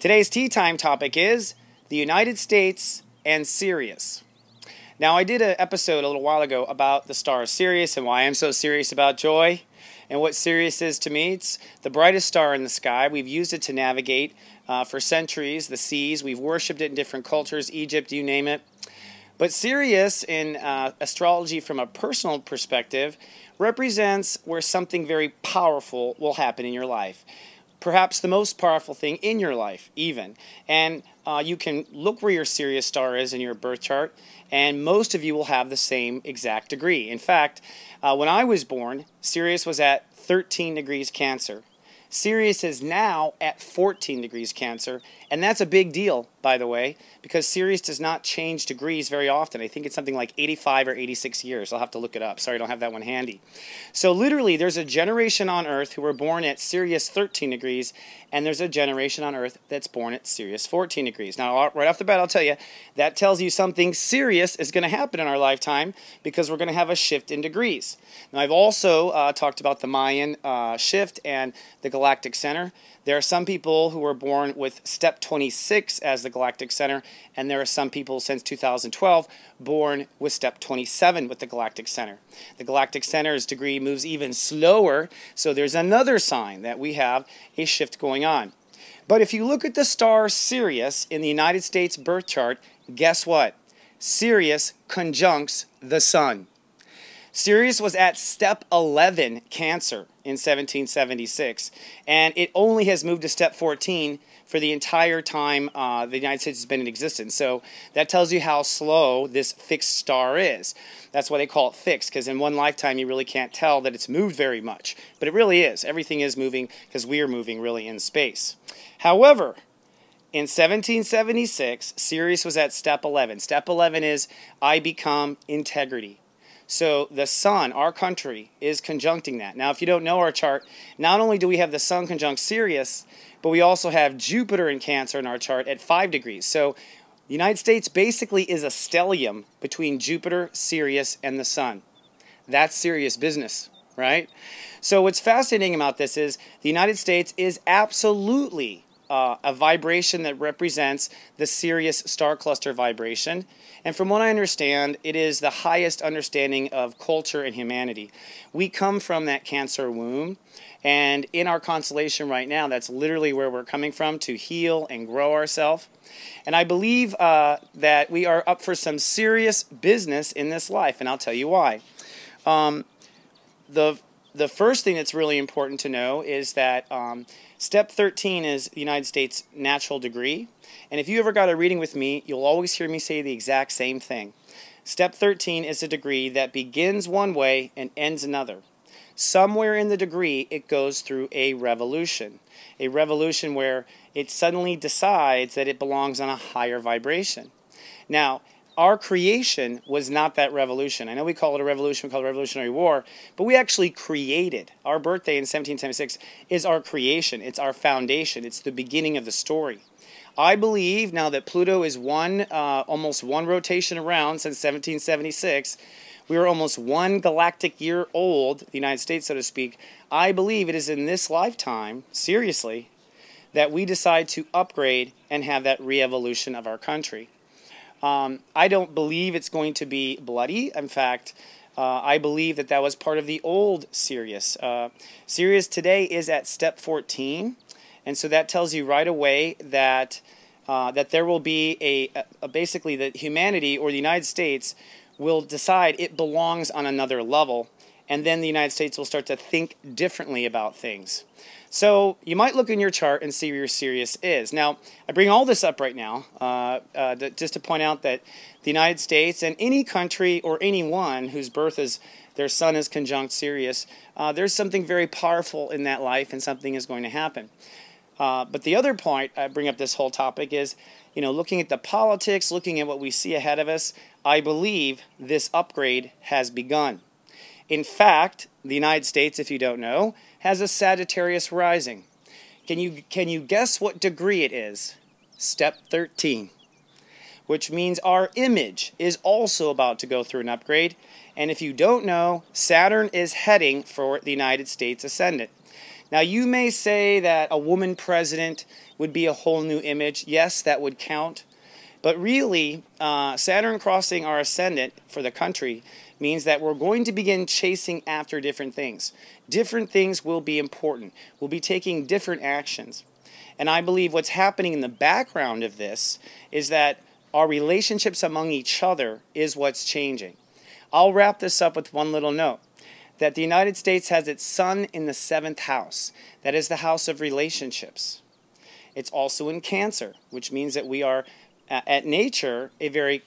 Today's tea time topic is the United States and Sirius. Now, I did an episode a little while ago about the star Sirius and why I'm so serious about joy and what Sirius is to me. It's the brightest star in the sky. We've used it to navigate for centuries the seas. We've worshipped it in different cultures, Egypt, you name it. But Sirius, in astrology from a personal perspective, represents where something very powerful will happen in your life. Perhaps the most powerful thing in your life, even. And you can look where your Sirius star is in your birth chart, and most of you will have the same exact degree. In fact, when I was born, Sirius was at 13 degrees Cancer. Sirius is now at 14 degrees Cancer, and that's a big deal, by the way, because Sirius does not change degrees very often. I think it's something like 85 or 86 years. I'll have to look it up. Sorry, I don't have that one handy. So literally, there's a generation on Earth who were born at Sirius 13 degrees, and there's a generation on Earth that's born at Sirius 14 degrees. Now, right off the bat, I'll tell you, that tells you something serious is going to happen in our lifetime because we're going to have a shift in degrees. Now, I've also talked about the Mayan shift and the galactic center. There are some people who were born with step 26 as the galactic center, and there are some people since 2012 born with step 27 with the galactic center. The galactic center's degree moves even slower, so there's another sign that we have a shift going on. But if you look at the star Sirius in the United States birth chart, guess what? Sirius conjuncts the sun. Sirius was at step 11 Cancer in 1776, and it only has moved to step 14 for the entire time the United States has been in existence. So that tells you how slow this fixed star is. That's why they call it fixed, because in one lifetime you really can't tell that it's moved very much. But it really is. Everything is moving because we are moving really in space. However, in 1776, Sirius was at step 11. Step 11 is I become integrity. So the sun, our country, is conjuncting that. Now, if you don't know our chart, not only do we have the sun conjunct Sirius, but we also have Jupiter in Cancer in our chart at 5 degrees. So the United States basically is a stellium between Jupiter, Sirius, and the sun. That's serious business, right? So what's fascinating about this is the United States is absolutely a vibration that represents the Sirius star cluster vibration. And from what I understand, it is the highest understanding of culture and humanity. We come from that Cancer womb, and in our constellation right now, that's literally where we're coming from to heal and grow ourselves. And I believe that we are up for some serious business in this life, and I'll tell you why. The first thing that's really important to know is that step 13 is the United States natural degree. And if you ever got a reading with me, you'll always hear me say the exact same thing. Step 13 is a degree that begins one way and ends another. Somewhere in the degree, it goes through a revolution where it suddenly decides that it belongs on a higher vibration. Now, our creation was not that revolution. I know we call it a revolution, we call it a Revolutionary War, but we actually created. Our birthday in 1776 is our creation. It's our foundation. It's the beginning of the story. I believe now that Pluto is almost one rotation around since 1776, we are almost one galactic year old, the United States, so to speak. I believe it is in this lifetime, seriously, that we decide to upgrade and have that re-evolution of our country. I don't believe it's going to be bloody. In fact, I believe that that was part of the old Sirius. Sirius today is at step 14, and so that tells you right away that that there will be basically that humanity or the United States will decide it belongs on another level, and then the United States will start to think differently about things. So you might look in your chart and see where your Sirius is. Now, I bring all this up right now just to point out that the United States and any country or anyone whose birth is, their sun is conjunct Sirius, there's something very powerful in that life and something is going to happen. But the other point I bring up this whole topic is, looking at the politics, looking at what we see ahead of us, I believe this upgrade has begun. In fact, the United States, if you don't know, has a Sagittarius rising. Can you guess what degree it is? Step 13. Which means our image is also about to go through an upgrade. And if you don't know, Saturn is heading for the United States ascendant. Now, you may say that a woman president would be a whole new image. Yes, that would count. But really, Saturn crossing our ascendant for the country means that we're going to begin chasing after different things. Different things will be important. We'll be taking different actions. And I believe what's happening in the background of this is that our relationships among each other is what's changing. I'll wrap this up with one little note, that the United States has its sun in the 7th house. That is the house of relationships. It's also in Cancer, which means that we are at nature a very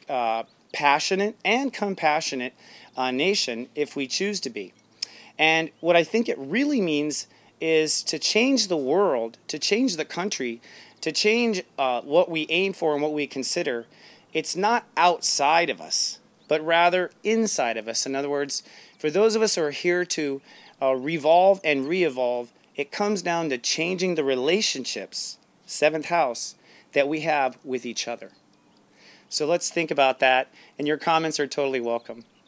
passionate and compassionate nation if we choose to be. And what I think it really means is to change the world, to change the country, to change what we aim for and what we consider. It's not outside of us, but rather inside of us. In other words, for those of us who are here to revolve and re-evolve, it comes down to changing the relationships, 7th house, that we have with each other. So let's think about that, and your comments are totally welcome.